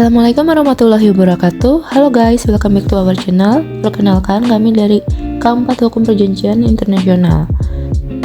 Assalamualaikum warahmatullahi wabarakatuh. Halo guys, welcome back to our channel. Perkenalkan, kami dari Keempat Hukum Perjanjian Internasional.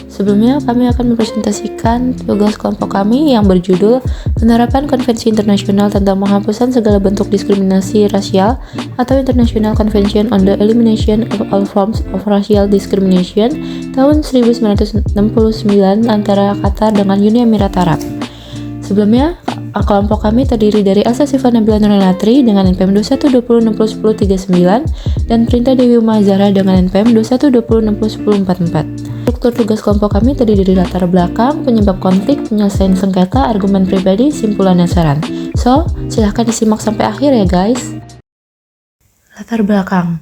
Sebelumnya, kami akan mempresentasikan tugas kelompok kami yang berjudul Penerapan Konvensi Internasional tentang Penghapusan Segala Bentuk Diskriminasi Rasial atau International Convention on the Elimination of All Forms of Racial Discrimination tahun 1969 antara Qatar dengan Uni Emirat Arab. Sebelumnya, kelompok kami terdiri dari Elsa Siva Nabila Nurlanatri dengan NPM 2120601039 dan Printa Dewi Uma Zahra dengan NPM 2120601044. Struktur tugas kelompok kami terdiri dari latar belakang, penyebab konflik, penyelesaian sengketa, argumen pribadi, simpulan dan saran. So, silahkan disimak sampai akhir ya guys. Latar belakang.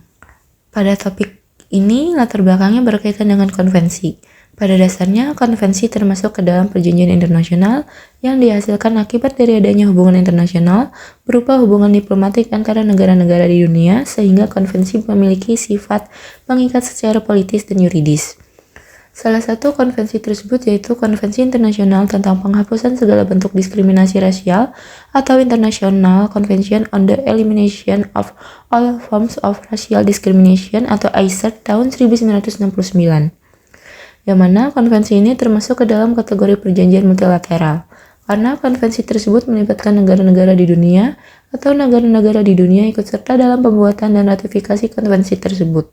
Pada topik ini, latar belakangnya berkaitan dengan konvensi. Pada dasarnya, konvensi termasuk ke dalam perjanjian internasional yang dihasilkan akibat dari adanya hubungan internasional berupa hubungan diplomatik antara negara-negara di dunia, sehingga konvensi memiliki sifat mengikat secara politis dan yuridis. Salah satu konvensi tersebut yaitu Konvensi Internasional tentang Penghapusan Segala Bentuk Diskriminasi Rasial atau International Convention on the Elimination of All Forms of Racial Discrimination atau ICER tahun 1969. Yang mana konvensi ini termasuk ke dalam kategori perjanjian multilateral, karena konvensi tersebut melibatkan negara-negara di dunia atau negara-negara di dunia ikut serta dalam pembuatan dan ratifikasi konvensi tersebut.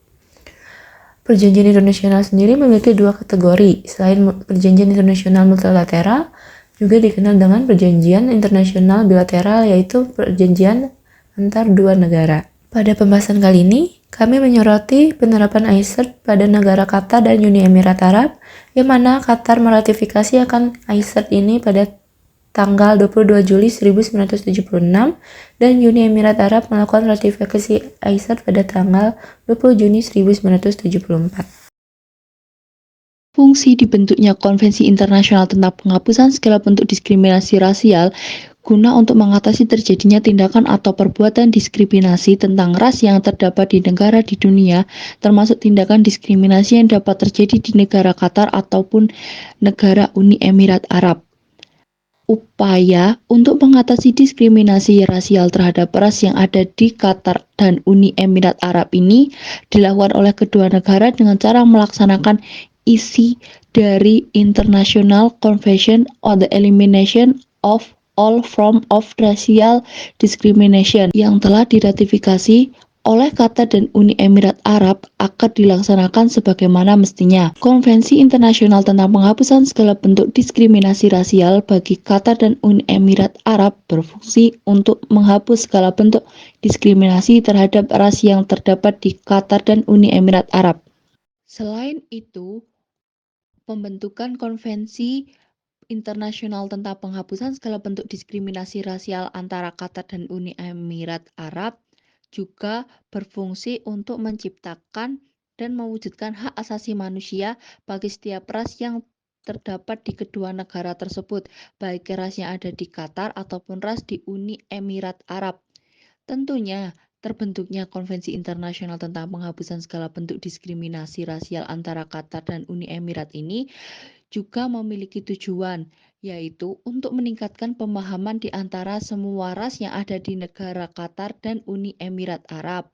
Perjanjian internasional sendiri memiliki dua kategori, selain perjanjian internasional multilateral, juga dikenal dengan perjanjian internasional bilateral, yaitu perjanjian antar dua negara. Pada pembahasan kali ini, kami menyoroti penerapan ICER pada negara Qatar dan Uni Emirat Arab, yang mana Qatar meratifikasi akan ICER ini pada tanggal 22 Juli 1976 dan Uni Emirat Arab melakukan ratifikasi ICER pada tanggal 20 Juni 1974. Fungsi dibentuknya Konvensi Internasional tentang Penghapusan Segala Bentuk Diskriminasi Rasial guna untuk mengatasi terjadinya tindakan atau perbuatan diskriminasi tentang ras yang terdapat di negara di dunia, termasuk tindakan diskriminasi yang dapat terjadi di negara Qatar ataupun negara Uni Emirat Arab. Upaya untuk mengatasi diskriminasi rasial terhadap ras yang ada di Qatar dan Uni Emirat Arab ini dilakukan oleh kedua negara dengan cara melaksanakan isi dari International Convention on the Elimination of All Forms of Racial Discrimination yang telah diratifikasi oleh Qatar dan Uni Emirat Arab akan dilaksanakan sebagaimana mestinya. Konvensi Internasional tentang Penghapusan Segala Bentuk Diskriminasi Rasial bagi Qatar dan Uni Emirat Arab berfungsi untuk menghapus segala bentuk diskriminasi terhadap ras yang terdapat di Qatar dan Uni Emirat Arab. Selain itu, pembentukan Konvensi Internasional tentang Penghapusan Segala Bentuk Diskriminasi Rasial antara Qatar dan Uni Emirat Arab juga berfungsi untuk menciptakan dan mewujudkan hak asasi manusia bagi setiap ras yang terdapat di kedua negara tersebut, baik ras yang ada di Qatar ataupun ras di Uni Emirat Arab. Tentunya, terbentuknya Konvensi Internasional tentang Penghapusan Segala Bentuk Diskriminasi Rasial antara Qatar dan Uni Emirat ini juga memiliki tujuan, yaitu untuk meningkatkan pemahaman di antara semua ras yang ada di negara Qatar dan Uni Emirat Arab.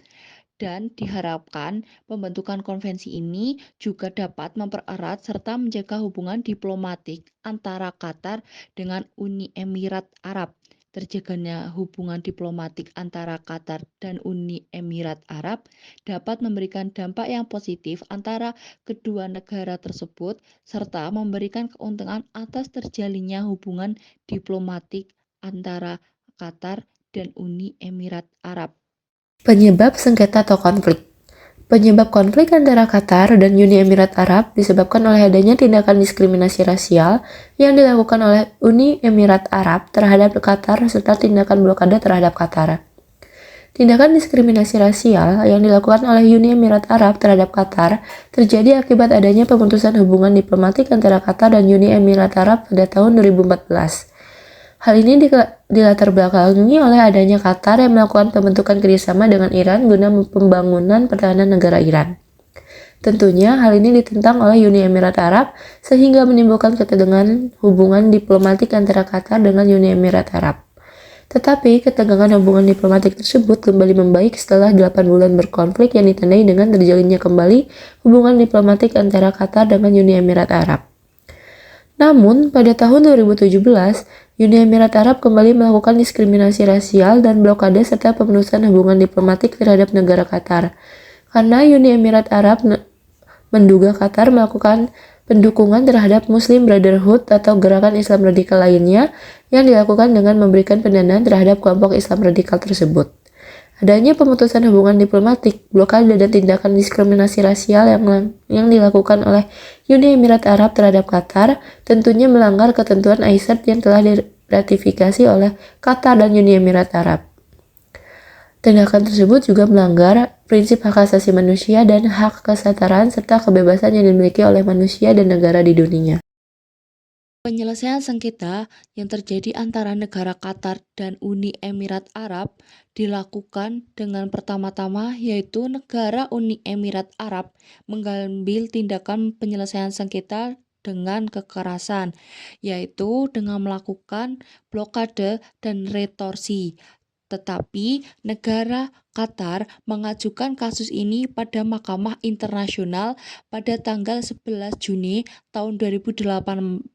Dan diharapkan pembentukan konvensi ini juga dapat mempererat serta menjaga hubungan diplomatik antara Qatar dengan Uni Emirat Arab. Terjaganya hubungan diplomatik antara Qatar dan Uni Emirat Arab dapat memberikan dampak yang positif antara kedua negara tersebut serta memberikan keuntungan atas terjalinnya hubungan diplomatik antara Qatar dan Uni Emirat Arab. Penyebab sengketa atau konflik. Penyebab konflik antara Qatar dan Uni Emirat Arab disebabkan oleh adanya tindakan diskriminasi rasial yang dilakukan oleh Uni Emirat Arab terhadap Qatar serta tindakan blokade terhadap Qatar. Tindakan diskriminasi rasial yang dilakukan oleh Uni Emirat Arab terhadap Qatar terjadi akibat adanya pemutusan hubungan diplomatik antara Qatar dan Uni Emirat Arab pada tahun 2014. Hal ini dilatar belakangi oleh adanya Qatar yang melakukan pembentukan kerjasama dengan Iran guna pembangunan pertahanan negara Iran. Tentunya hal ini ditentang oleh Uni Emirat Arab sehingga menimbulkan ketegangan hubungan diplomatik antara Qatar dengan Uni Emirat Arab. Tetapi ketegangan hubungan diplomatik tersebut kembali membaik setelah 8 bulan berkonflik yang ditandai dengan terjalinnya kembali hubungan diplomatik antara Qatar dengan Uni Emirat Arab. Namun, pada tahun 2017, Uni Emirat Arab kembali melakukan diskriminasi rasial dan blokade serta pemenusan hubungan diplomatik terhadap negara Qatar. Karena Uni Emirat Arab menduga Qatar melakukan pendukungan terhadap Muslim Brotherhood atau gerakan Islam radikal lainnya yang dilakukan dengan memberikan pendanaan terhadap kelompok Islam radikal tersebut. Adanya pemutusan hubungan diplomatik, blokade dan tindakan diskriminasi rasial yang dilakukan oleh Uni Emirat Arab terhadap Qatar tentunya melanggar ketentuan ICED yang telah diratifikasi oleh Qatar dan Uni Emirat Arab. Tindakan tersebut juga melanggar prinsip hak asasi manusia dan hak kesetaraan serta kebebasan yang dimiliki oleh manusia dan negara di dunia. Penyelesaian sengketa yang terjadi antara negara Qatar dan Uni Emirat Arab dilakukan dengan pertama-tama yaitu negara Uni Emirat Arab mengambil tindakan penyelesaian sengketa dengan kekerasan, yaitu dengan melakukan blokade dan retorsi. Tetapi negara Qatar mengajukan kasus ini pada Mahkamah Internasional pada tanggal 11 Juni tahun 2018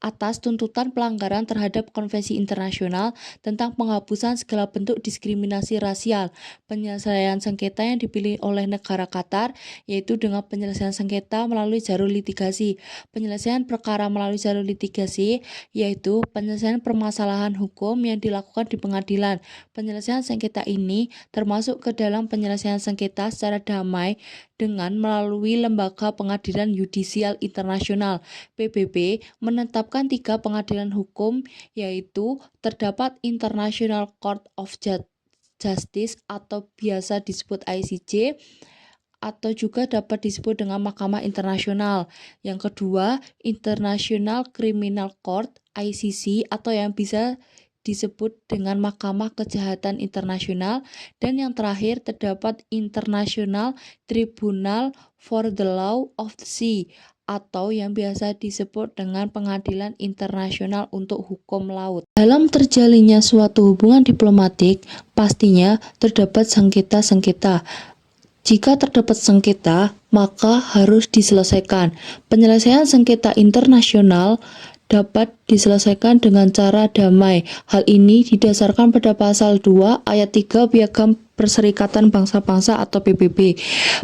atas tuntutan pelanggaran terhadap Konvensi Internasional tentang penghapusan segala bentuk diskriminasi rasial. Penyelesaian sengketa yang dipilih oleh negara Qatar yaitu dengan penyelesaian sengketa melalui jalur litigasi. Penyelesaian perkara melalui jalur litigasi yaitu penyelesaian permasalahan hukum yang dilakukan di pengadilan. Penyelesaian sengketa ini termasuk ke dalam penyelesaian sengketa secara damai dengan melalui Lembaga Pengadilan Yudisial Internasional (PBB) menetapkan 3 pengadilan hukum, yaitu terdapat International Court of Justice atau biasa disebut ICJ atau juga dapat disebut dengan Mahkamah Internasional. Yang kedua, International Criminal Court ICC atau yang bisa disebut dengan Mahkamah Kejahatan Internasional, dan yang terakhir terdapat International Tribunal for the Law of the Sea atau yang biasa disebut dengan Pengadilan Internasional untuk Hukum Laut. Dalam terjalinnya suatu hubungan diplomatik, pastinya terdapat sengketa-sengketa. Jika terdapat sengketa, maka harus diselesaikan. Penyelesaian sengketa internasional dapat diselesaikan dengan cara damai. Hal ini didasarkan pada pasal 2 ayat 3 Piagam Perserikatan Bangsa-Bangsa atau PBB.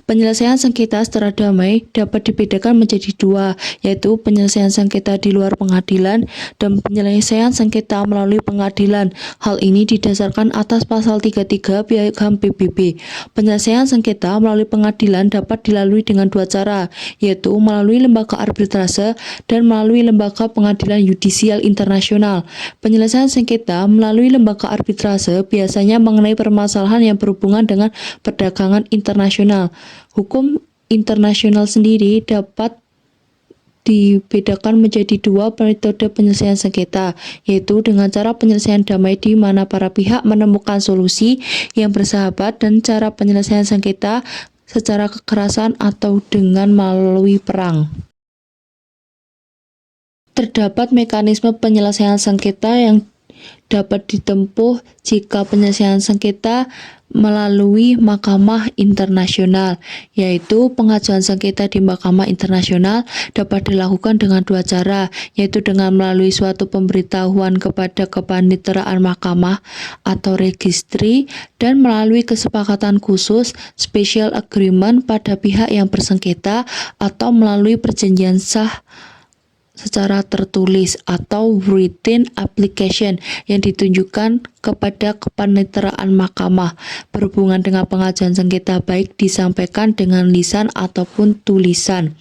Penyelesaian sengketa secara damai dapat dibedakan menjadi 2, yaitu penyelesaian sengketa di luar pengadilan dan penyelesaian sengketa melalui pengadilan. Hal ini didasarkan atas pasal 33 Piagam PBB. Penyelesaian sengketa melalui pengadilan dapat dilalui dengan 2 cara, yaitu melalui lembaga arbitrase dan melalui lembaga pengadilan yudisial internasional. Penyelesaian sengketa melalui lembaga arbitrase biasanya mengenai permasalahan yang berhubungan dengan perdagangan internasional. Hukum internasional sendiri dapat dibedakan menjadi 2 metode penyelesaian sengketa, yaitu dengan cara penyelesaian damai di mana para pihak menemukan solusi yang bersahabat, dan cara penyelesaian sengketa secara kekerasan atau dengan melalui perang. Terdapat mekanisme penyelesaian sengketa yang dapat ditempuh jika penyelesaian sengketa melalui Mahkamah Internasional, yaitu pengajuan sengketa di Mahkamah Internasional dapat dilakukan dengan 2 cara, yaitu dengan melalui suatu pemberitahuan kepada kepaniteraan mahkamah atau registry, dan melalui kesepakatan khusus special agreement pada pihak yang bersengketa, atau melalui perjanjian sah secara tertulis atau written application yang ditunjukkan kepada kepaniteraan mahkamah berhubungan dengan pengajuan sengketa, baik disampaikan dengan lisan ataupun tulisan.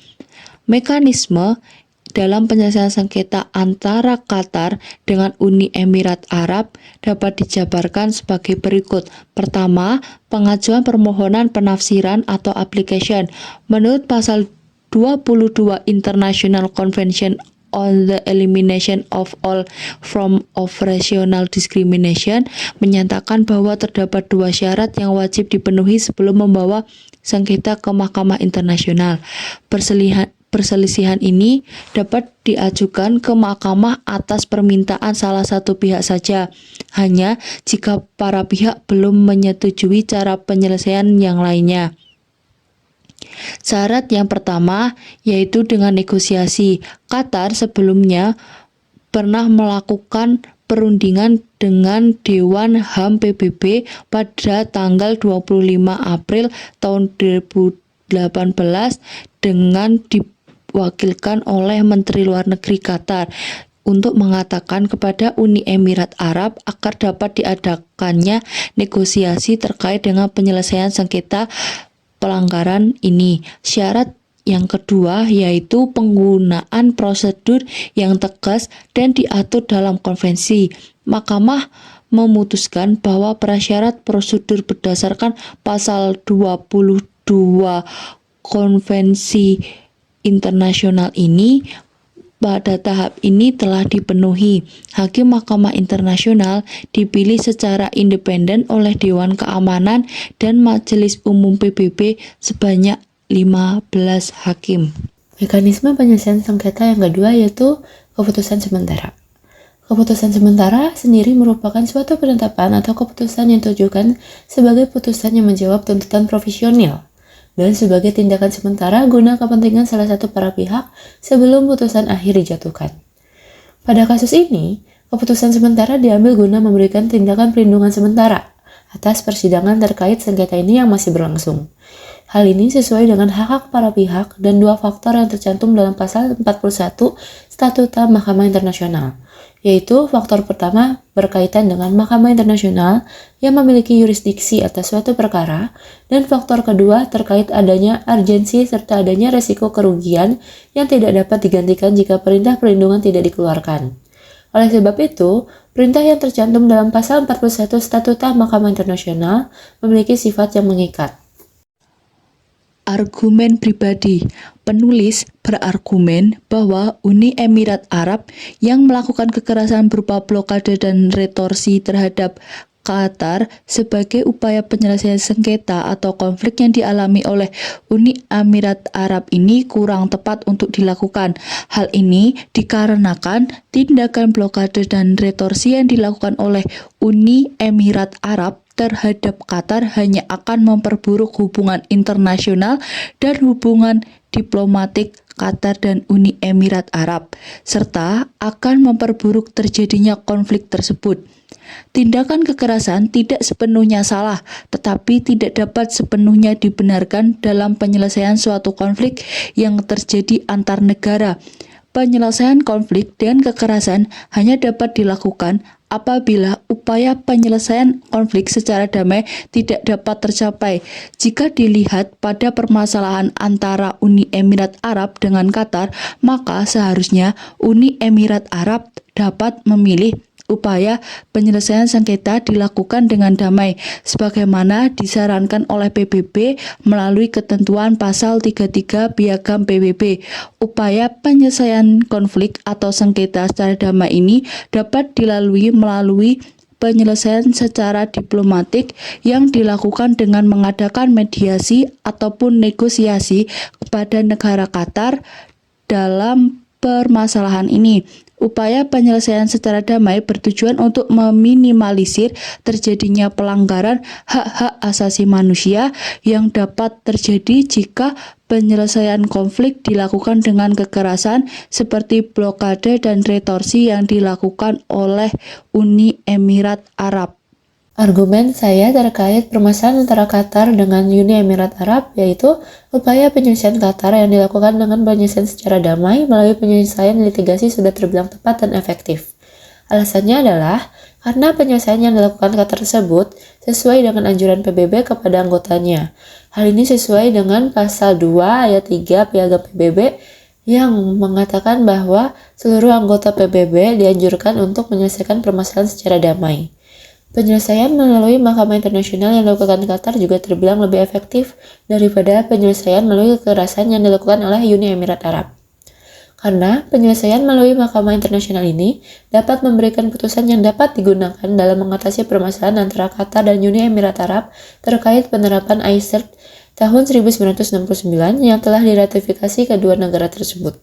Mekanisme dalam penyelesaian sengketa antara Qatar dengan Uni Emirat Arab dapat dijabarkan sebagai berikut. Pertama, pengajuan permohonan penafsiran atau application. Menurut pasal 22 International Convention on the Elimination of All Forms of Racial Discrimination menyatakan bahwa terdapat 2 syarat yang wajib dipenuhi sebelum membawa sengketa ke Mahkamah Internasional. perselisihan ini dapat diajukan ke mahkamah atas permintaan salah satu pihak saja, hanya jika para pihak belum menyetujui cara penyelesaian yang lainnya. Syarat yang pertama yaitu dengan negosiasi. Qatar sebelumnya pernah melakukan perundingan dengan Dewan HAM PBB pada tanggal 25 April tahun 2018 dengan diwakilkan oleh Menteri Luar Negeri Qatar untuk mengatakan kepada Uni Emirat Arab agar dapat diadakannya negosiasi terkait dengan penyelesaian sengketa pelanggaran ini. Syarat yang kedua yaitu penggunaan prosedur yang tegas dan diatur dalam konvensi. Mahkamah memutuskan bahwa prasyarat prosedur berdasarkan pasal 22 konvensi internasional ini pada tahap ini telah dipenuhi. Hakim Mahkamah Internasional dipilih secara independen oleh Dewan Keamanan dan Majelis Umum PBB sebanyak 15 hakim. Mekanisme penyelesaian sengketa yang kedua yaitu keputusan sementara. Keputusan sementara sendiri merupakan suatu penetapan atau keputusan yang ditujukan sebagai putusan yang menjawab tuntutan profesional dan sebagai tindakan sementara guna kepentingan salah satu para pihak sebelum putusan akhir dijatuhkan. Pada kasus ini, keputusan sementara diambil guna memberikan tindakan perlindungan sementara atas persidangan terkait sengketa ini yang masih berlangsung. Hal ini sesuai dengan hak-hak para pihak dan dua faktor yang tercantum dalam pasal 41 Statuta Mahkamah Internasional, yaitu faktor pertama berkaitan dengan Mahkamah Internasional yang memiliki yurisdiksi atas suatu perkara, dan faktor kedua terkait adanya urgensi serta adanya resiko kerugian yang tidak dapat digantikan jika perintah perlindungan tidak dikeluarkan. Oleh sebab itu, perintah yang tercantum dalam pasal 41 Statuta Mahkamah Internasional memiliki sifat yang mengikat. Argumen pribadi. Penulis berargumen bahwa Uni Emirat Arab yang melakukan kekerasan berupa blokade dan retorsi terhadap Qatar sebagai upaya penyelesaian sengketa atau konflik yang dialami oleh Uni Emirat Arab ini kurang tepat untuk dilakukan. Hal ini dikarenakan tindakan blokade dan retorsi yang dilakukan oleh Uni Emirat Arab terhadap Qatar hanya akan memperburuk hubungan internasional dan hubungan diplomatik Qatar dan Uni Emirat Arab, serta akan memperburuk terjadinya konflik tersebut. Tindakan kekerasan tidak sepenuhnya salah, tetapi tidak dapat sepenuhnya dibenarkan dalam penyelesaian suatu konflik yang terjadi antar negara. Penyelesaian konflik dan kekerasan hanya dapat dilakukan apabila upaya penyelesaian konflik secara damai tidak dapat tercapai. Jika dilihat pada permasalahan antara Uni Emirat Arab dengan Qatar, maka seharusnya Uni Emirat Arab dapat memilih upaya penyelesaian sengketa dilakukan dengan damai, sebagaimana disarankan oleh PBB melalui ketentuan pasal 33 Piagam PBB. Upaya penyelesaian konflik atau sengketa secara damai ini dapat dilalui melalui penyelesaian secara diplomatik yang dilakukan dengan mengadakan mediasi ataupun negosiasi kepada negara Qatar dalam permasalahan ini. Upaya penyelesaian secara damai bertujuan untuk meminimalisir terjadinya pelanggaran hak-hak asasi manusia yang dapat terjadi jika penyelesaian konflik dilakukan dengan kekerasan seperti blokade dan retorsi yang dilakukan oleh Uni Emirat Arab. Argumen saya terkait permasalahan antara Qatar dengan Uni Emirat Arab yaitu upaya penyelesaian Qatar yang dilakukan dengan penyelesaian secara damai melalui penyelesaian litigasi sudah terbilang tepat dan efektif. Alasannya adalah karena penyelesaian yang dilakukan Qatar tersebut sesuai dengan anjuran PBB kepada anggotanya. Hal ini sesuai dengan pasal 2 ayat 3 Piagam PBB yang mengatakan bahwa seluruh anggota PBB dianjurkan untuk menyelesaikan permasalahan secara damai. Penyelesaian melalui Mahkamah Internasional yang dilakukan Qatar juga terbilang lebih efektif daripada penyelesaian melalui kekerasan yang dilakukan oleh Uni Emirat Arab. Karena penyelesaian melalui Mahkamah Internasional ini dapat memberikan putusan yang dapat digunakan dalam mengatasi permasalahan antara Qatar dan Uni Emirat Arab terkait penerapan ICER tahun 1969 yang telah diratifikasi kedua negara tersebut.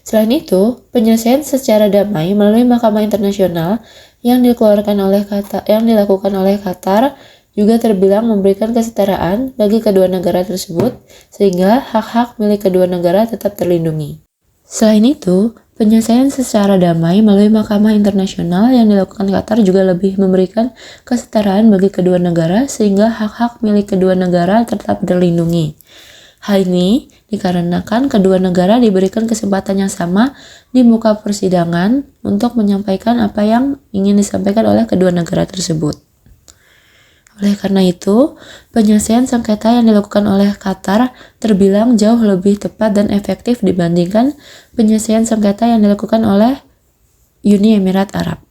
Selain itu, penyelesaian secara damai melalui Mahkamah Internasional yang dilakukan oleh Qatar juga terbilang memberikan kesetaraan bagi kedua negara tersebut, sehingga hak-hak milik kedua negara tetap terlindungi. Selain itu, penyelesaian secara damai melalui Mahkamah Internasional yang dilakukan Qatar juga lebih memberikan kesetaraan bagi kedua negara, sehingga hak-hak milik kedua negara tetap terlindungi. Hal ini dikarenakan kedua negara diberikan kesempatan yang sama di muka persidangan untuk menyampaikan apa yang ingin disampaikan oleh kedua negara tersebut. Oleh karena itu, penyelesaian sengketa yang dilakukan oleh Qatar terbilang jauh lebih tepat dan efektif dibandingkan penyelesaian sengketa yang dilakukan oleh Uni Emirat Arab.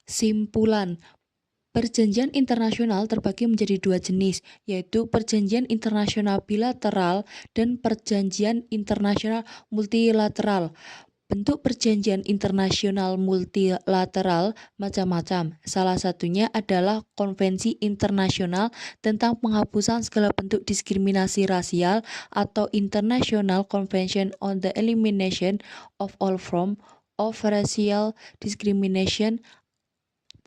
Simpulan. Perjanjian internasional terbagi menjadi dua jenis, yaitu perjanjian internasional bilateral dan perjanjian internasional multilateral. Bentuk perjanjian internasional multilateral macam-macam. Salah satunya adalah Konvensi Internasional tentang Penghapusan Segala Bentuk Diskriminasi Rasial atau International Convention on the Elimination of All Forms of Racial Discrimination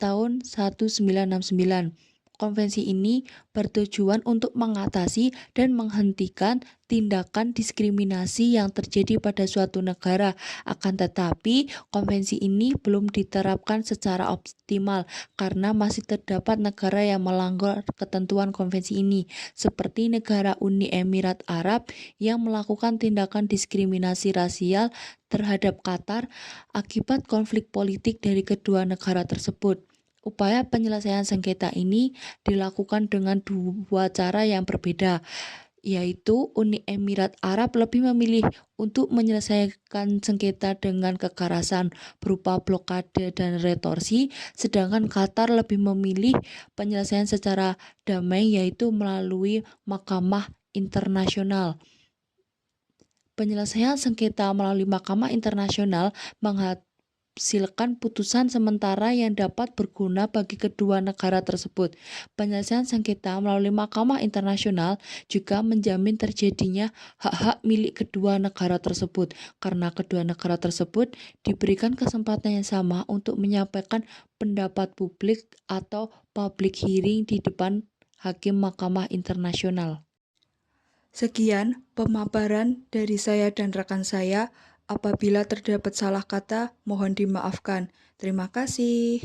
tahun 1969. Konvensi ini bertujuan untuk mengatasi dan menghentikan tindakan diskriminasi yang terjadi pada suatu negara. Akan tetapi, konvensi ini belum diterapkan secara optimal karena masih terdapat negara yang melanggar ketentuan konvensi ini, seperti negara Uni Emirat Arab yang melakukan tindakan diskriminasi rasial terhadap Qatar akibat konflik politik dari kedua negara tersebut. Upaya penyelesaian sengketa ini dilakukan dengan dua cara yang berbeda, yaitu Uni Emirat Arab lebih memilih untuk menyelesaikan sengketa dengan kekerasan berupa blokade dan retorsi, sedangkan Qatar lebih memilih penyelesaian secara damai yaitu melalui Mahkamah Internasional. Penyelesaian sengketa melalui Mahkamah Internasional menghasilkan putusan sementara yang dapat berguna bagi kedua negara tersebut. Penyelesaian sengketa melalui Mahkamah Internasional juga menjamin terjadinya hak-hak milik kedua negara tersebut, karena kedua negara tersebut diberikan kesempatan yang sama untuk menyampaikan pendapat publik atau public hearing di depan Hakim Mahkamah Internasional. Sekian pemaparan dari saya dan rekan saya. Apabila terdapat salah kata, mohon dimaafkan. Terima kasih.